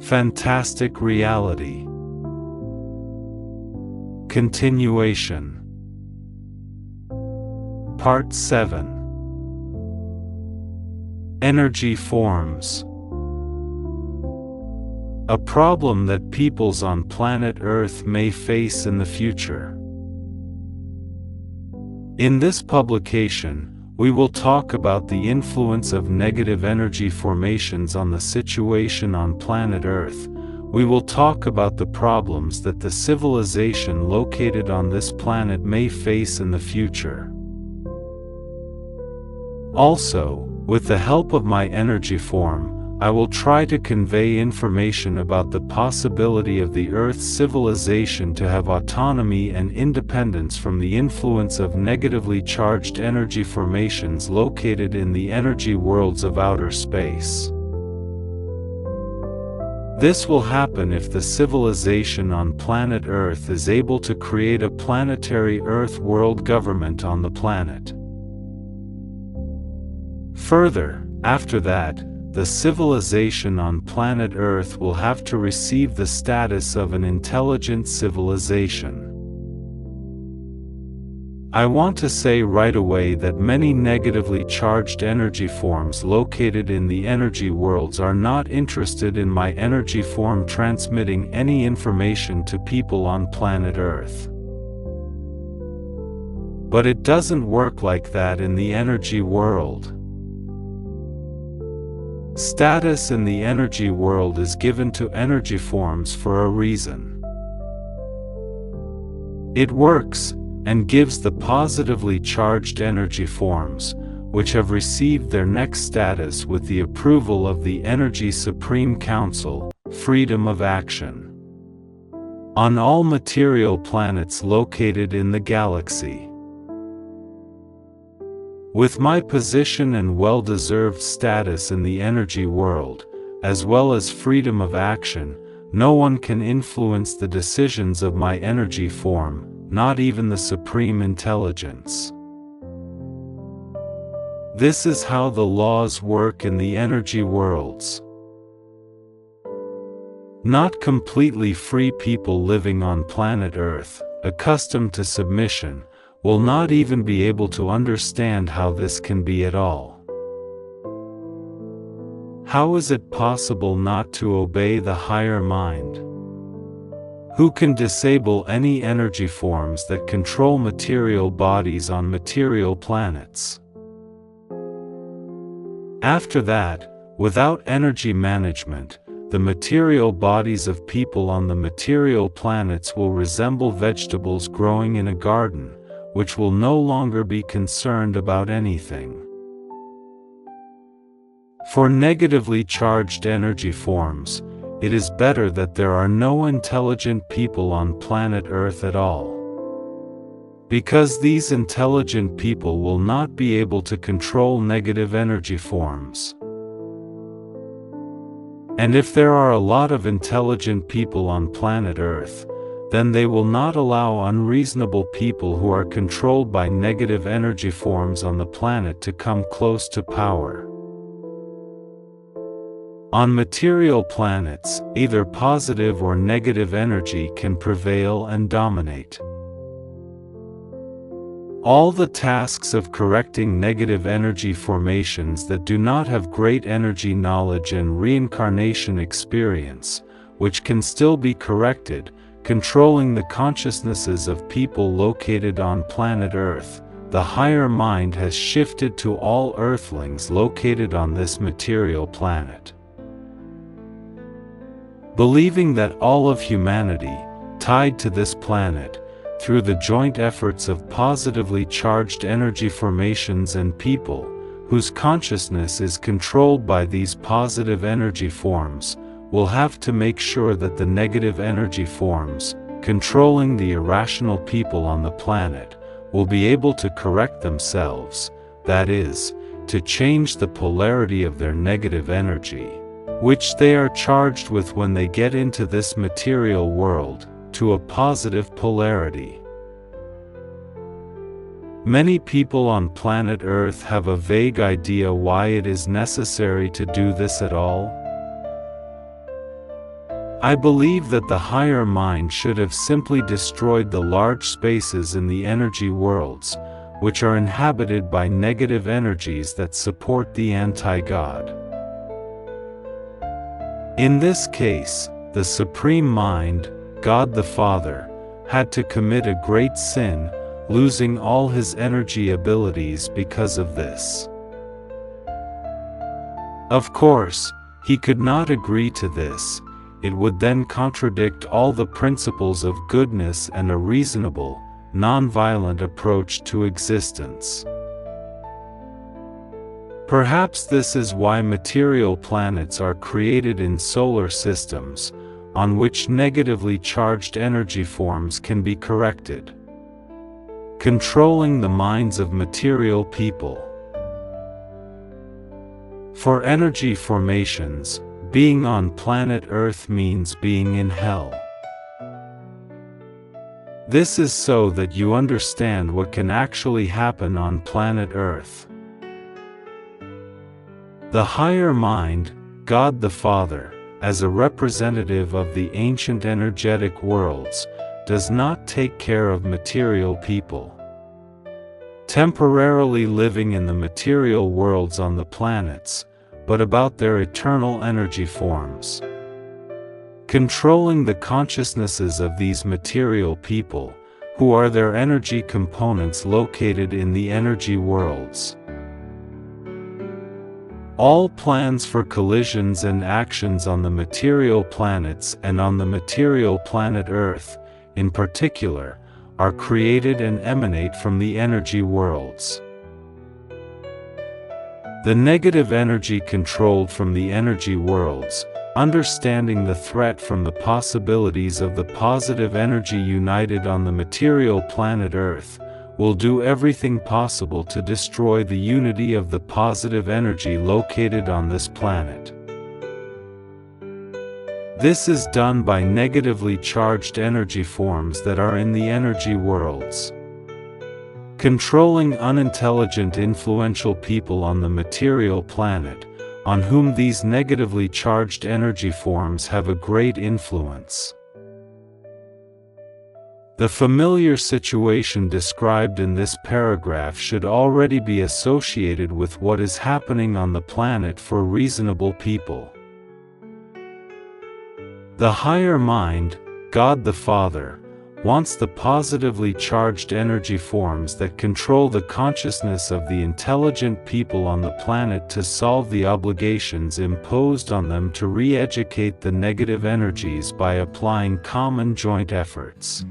Fantastic reality. Continuation. Part 7. EnergyForms. A problem that peoples on planet Earth may face in the future. In this publication, we will talk about the influence of negative energy formations on the situation on planet Earth. We will talk about the problems that the civilization located on this planet may face in the future. Also, with the help of my EnergyForm, I will try to convey information about the possibility of the Earth's civilization to have autonomy and independence from the influence of negatively charged energy formations located in the energy worlds of outer space. This will happen if the civilization on planet Earth is able to create a planetary Earth world government on the planet. Further, after that, the civilization on planet Earth will have to receive the status of an intelligent civilization. I want to say right away that many negatively charged energy forms located in the energy worlds are not interested in my EnergyForm transmitting any information to people on planet Earth. But it doesn't work like that in the energy world. Status in the energy world is given to EnergyForms for a reason. It works, and gives the positively charged energy forms, which have received their next status with the approval of the Energy Supreme Council, freedom of action, on all material planets located in the galaxy. With my position and well-deserved status in the energy world, as well as freedom of action, no one can influence the decisions of my EnergyForm, not even the Supreme Intelligence. This is how the laws work in the energy worlds. Not completely free people living on planet Earth, accustomed to submission, will not even be able to understand how this can be at all. How is it possible not to obey the higher mind? Who can disable any energy forms that control material bodies on material planets? After that, without energy management, the material bodies of people on the material planets will resemble vegetables growing in a garden, which will no longer be concerned about anything. For negatively charged energy forms, it is better that there are no intelligent people on planet Earth at all. Because these intelligent people will not be able to control negative energy forms. And if there are a lot of intelligent people on planet Earth, then they will not allow unreasonable people who are controlled by negative energy forms on the planet to come close to power. On material planets, either positive or negative energy can prevail and dominate. All the tasks of correcting negative energy formations that do not have great energy knowledge and reincarnation experience, which can still be corrected, controlling the consciousnesses of people located on planet Earth, the higher mind has shifted to all Earthlings located on this material planet. Believing that all of humanity, tied to this planet, through the joint efforts of positively charged energy formations and people, whose consciousness is controlled by these positive energy forms, will have to make sure that the negative energy forms, controlling the irrational people on the planet, will be able to correct themselves, that is, to change the polarity of their negative energy, which they are charged with when they get into this material world, to a positive polarity. Many people on planet Earth have a vague idea why it is necessary to do this at all. I believe that the higher mind should have simply destroyed the large spaces in the energy worlds, which are inhabited by negative energies that support the anti-God. In this case, the Supreme Mind, God the Father, had to commit a great sin, losing all his energy abilities because of this. Of course, he could not agree to this. It would then contradict all the principles of goodness and a reasonable, non-violent approach to existence. Perhaps this is why material planets are created in solar systems, on which negatively charged energy forms can be corrected. Controlling the minds of material people. For energy formations, being on planet Earth means being in hell. This is so that you understand what can actually happen on planet Earth. The higher mind, God the Father, as a representative of the ancient energetic worlds, does not take care of material people temporarily living in the material worlds on the planets, but about their eternal energy forms. Controlling the consciousnesses of these material people, who are their energy components located in the energy worlds. All plans for collisions and actions on the material planets and on the material planet Earth, in particular, are created and emanate from the energy worlds. The negative energy controlled from the energy worlds, understanding the threat from the possibilities of the positive energy united on the material planet Earth, will do everything possible to destroy the unity of the positive energy located on this planet. This is done by negatively charged energy forms that are in the energy worlds. Controlling unintelligent influential people on the material planet, on whom these negatively charged energy forms have a great influence. The familiar situation described in this paragraph should already be associated with what is happening on the planet for reasonable people. The higher mind, God the Father, wants the positively charged energy forms that control the consciousness of the intelligent people on the planet to solve the obligations imposed on them to re-educate the negative energies by applying common joint efforts,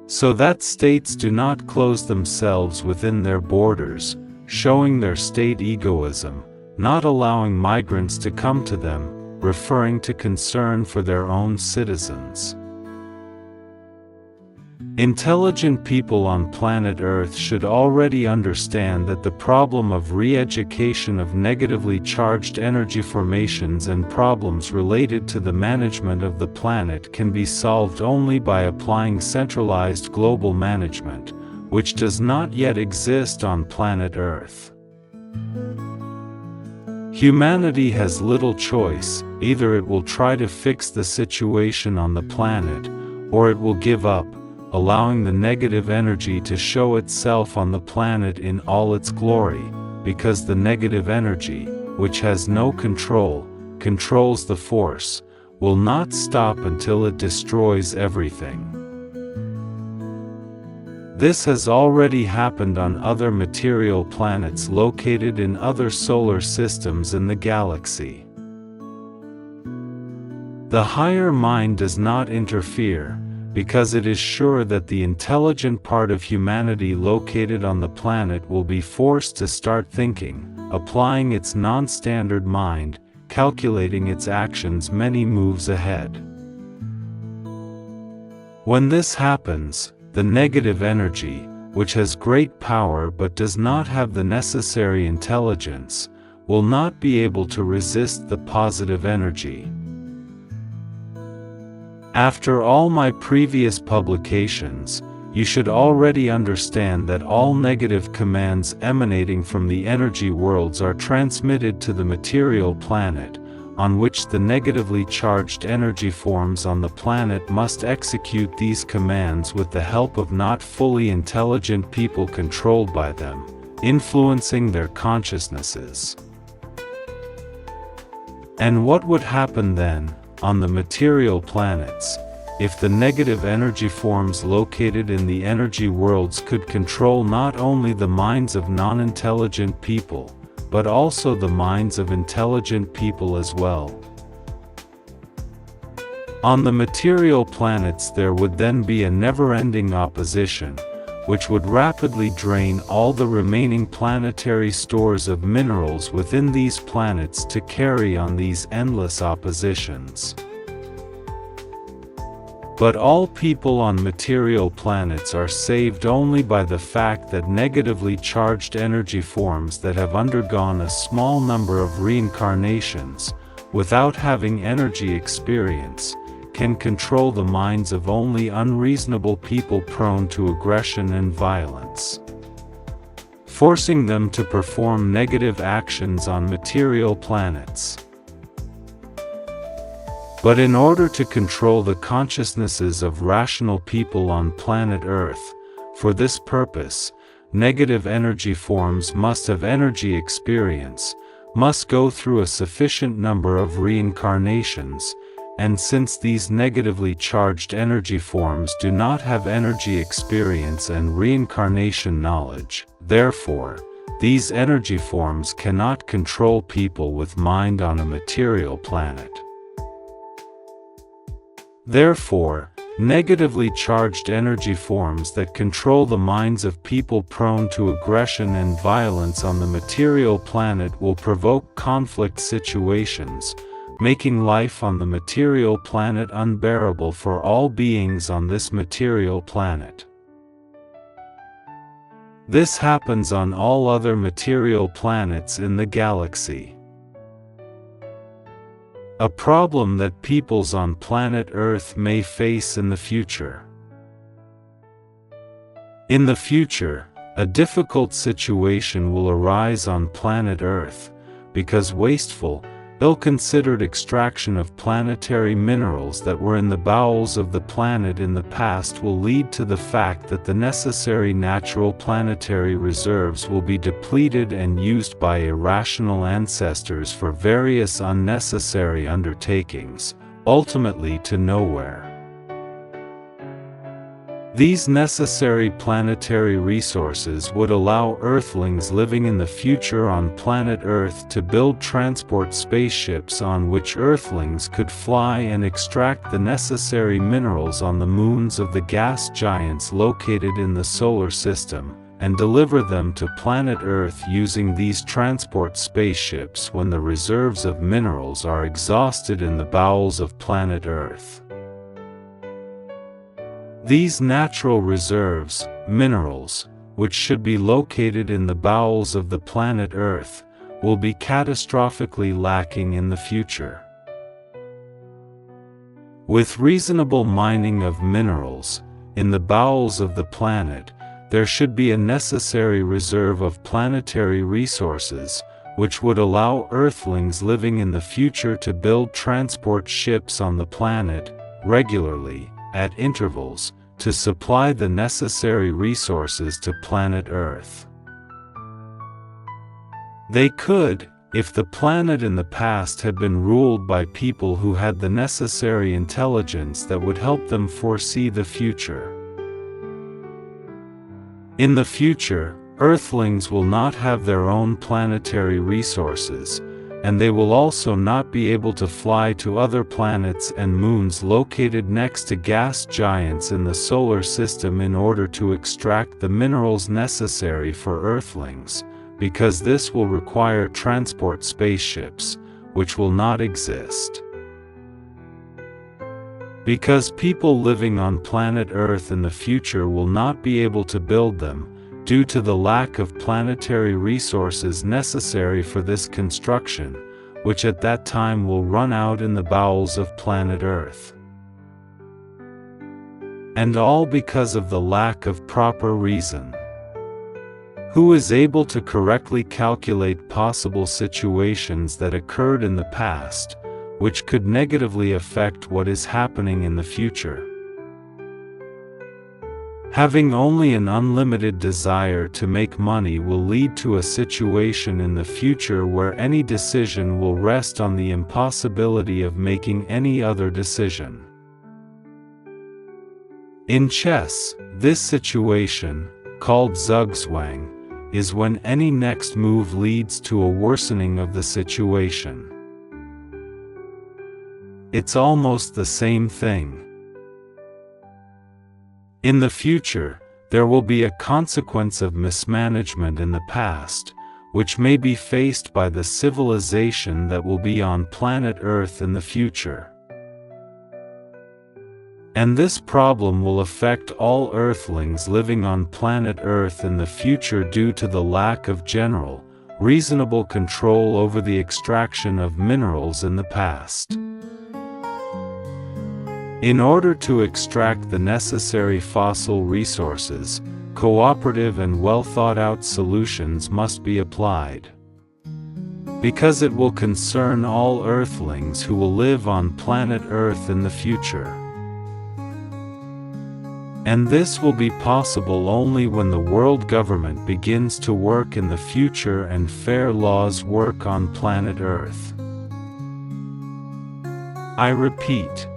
so that states do not close themselves within their borders, showing their state egoism, not allowing migrants to come to them, referring to concern for their own citizens. Intelligent people on planet Earth should already understand that the problem of re-education of negatively charged energy formations and problems related to the management of the planet can be solved only by applying centralized global management, which does not yet exist on planet Earth. Humanity has little choice: either it will try to fix the situation on the planet, or it will give up, allowing the negative energy to show itself on the planet in all its glory, because the negative energy, which has no control, controls the force, will not stop until it destroys everything. This has already happened on other material planets located in other solar systems in the galaxy. The higher mind does not interfere, because it is sure that the intelligent part of humanity located on the planet will be forced to start thinking, applying its non-standard mind, calculating its actions many moves ahead. When this happens, the negative energy, which has great power but does not have the necessary intelligence, will not be able to resist the positive energy. After all my previous publications, you should already understand that all negative commands emanating from the energy worlds are transmitted to the material planet, on which the negatively charged energy forms on the planet must execute these commands with the help of not fully intelligent people controlled by them, influencing their consciousnesses. And what would happen then, on the material planets, if the negative energy forms located in the energy worlds could control not only the minds of non-intelligent people, but also the minds of intelligent people as well? On the material planets there would then be a never-ending opposition, which would rapidly drain all the remaining planetary stores of minerals within these planets to carry on these endless oppositions. But all people on material planets are saved only by the fact that negatively charged energy forms that have undergone a small number of reincarnations, without having energy experience, can control the minds of only unreasonable people prone to aggression and violence, forcing them to perform negative actions on material planets. But in order to control the consciousnesses of rational people on planet Earth, for this purpose, negative energy forms must have energy experience, must go through a sufficient number of reincarnations, and since these negatively charged energy forms do not have energy experience and reincarnation knowledge, therefore, these energy forms cannot control people with mind on a material planet. Therefore, negatively charged energy forms that control the minds of people prone to aggression and violence on the material planet will provoke conflict situations, making life on the material planet unbearable for all beings on this material planet. This happens on all other material planets in the galaxy. A problem that peoples on planet Earth may face in the future. In the future, a difficult situation will arise on planet Earth, because wasteful, ill-considered extraction of planetary minerals that were in the bowels of the planet in the past will lead to the fact that the necessary natural planetary reserves will be depleted and used by irrational ancestors for various unnecessary undertakings, ultimately to nowhere. These necessary planetary resources would allow Earthlings living in the future on planet Earth to build transport spaceships on which Earthlings could fly and extract the necessary minerals on the moons of the gas giants located in the solar system, and deliver them to planet Earth using these transport spaceships when the reserves of minerals are exhausted in the bowels of planet Earth. These natural reserves, minerals, which should be located in the bowels of the planet Earth, will be catastrophically lacking in the future. With reasonable mining of minerals, in the bowels of the planet, there should be a necessary reserve of planetary resources, which would allow Earthlings living in the future to build transport ships on the planet, regularly, at intervals, to supply the necessary resources to planet Earth. They could, if the planet in the past had been ruled by people who had the necessary intelligence that would help them foresee the future. In the future, Earthlings will not have their own planetary resources, and they will also not be able to fly to other planets and moons located next to gas giants in the solar system in order to extract the minerals necessary for Earthlings, because this will require transport spaceships, which will not exist. Because people living on planet Earth in the future will not be able to build them, due to the lack of planetary resources necessary for this construction, which at that time will run out in the bowels of planet Earth. And all because of the lack of proper reason. Who is able to correctly calculate possible situations that occurred in the past, which could negatively affect what is happening in the future. Having only an unlimited desire to make money will lead to a situation in the future where any decision will rest on the impossibility of making any other decision. In chess, this situation, called zugzwang, is when any next move leads to a worsening of the situation. It's almost the same thing. In the future, there will be a consequence of mismanagement in the past, which may be faced by the civilization that will be on planet Earth in the future. And this problem will affect all Earthlings living on planet Earth in the future due to the lack of general, reasonable control over the extraction of minerals in the past. In order to extract the necessary fossil resources, cooperative and well-thought-out solutions must be applied. Because it will concern all Earthlings who will live on planet Earth in the future. And this will be possible only when the world government begins to work in the future and fair laws work on planet Earth. I repeat,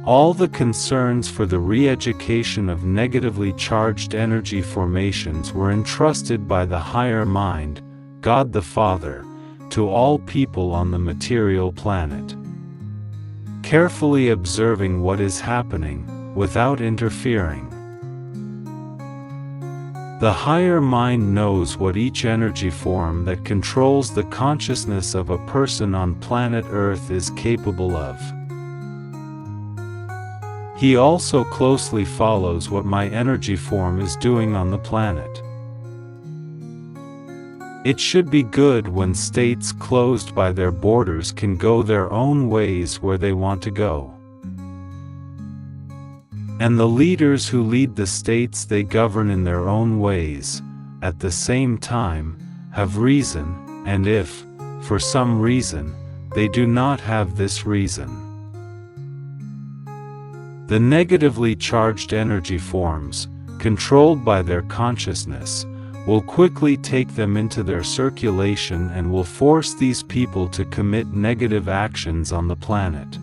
all the concerns for the re-education of negatively charged energy formations were entrusted by the higher mind, God the Father, to all people on the material planet. Carefully observing what is happening, without interfering. The higher mind knows what each energy form that controls the consciousness of a person on planet Earth is capable of. He also closely follows what my energy form is doing on the planet. It should be good when states closed by their borders can go their own ways where they want to go. And the leaders who lead the states they govern in their own ways, at the same time, have reason, and if, for some reason, they do not have this reason, the negatively charged energy forms, controlled by their consciousness, will quickly take them into their circulation and will force these people to commit negative actions on the planet.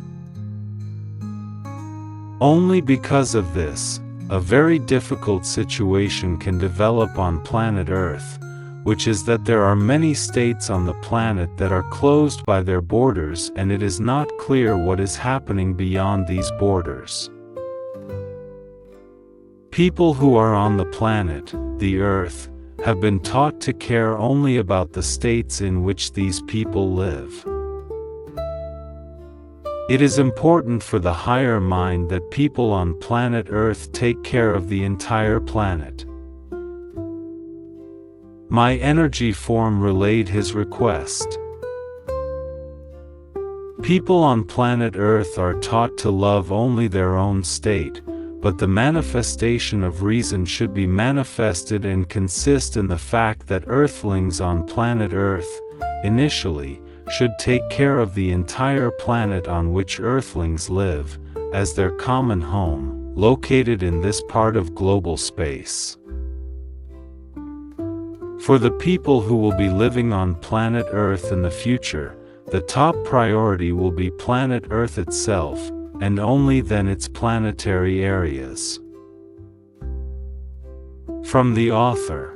Only because of this, a very difficult situation can develop on planet Earth, which is that there are many states on the planet that are closed by their borders and it is not clear what is happening beyond these borders. People who are on the planet, the Earth, have been taught to care only about the states in which these people live. It is important for the higher mind that people on planet Earth take care of the entire planet. My energy form relayed his request. People on planet Earth are taught to love only their own state, but the manifestation of reason should be manifested and consist in the fact that Earthlings on planet Earth, initially, should take care of the entire planet on which Earthlings live, as their common home, located in this part of global space. For the people who will be living on planet Earth in the future, the top priority will be planet Earth itself, and only then its planetary areas. From the author.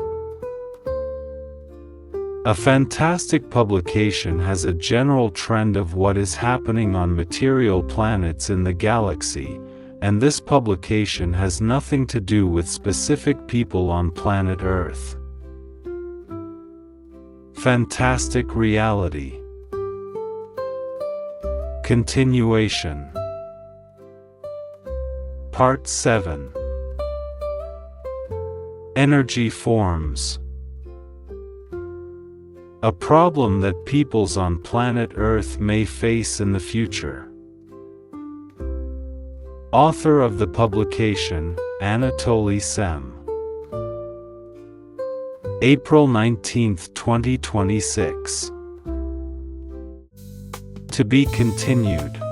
A fantastic publication has a general trend of what is happening on material planets in the galaxy, and this publication has nothing to do with specific people on planet Earth. Fantastic reality. Continuation. Part 7. Energy forms. A problem that peoples on planet Earth may face in the future. Author of the publication, Anatoly Sem. April 19, 2026. To be continued.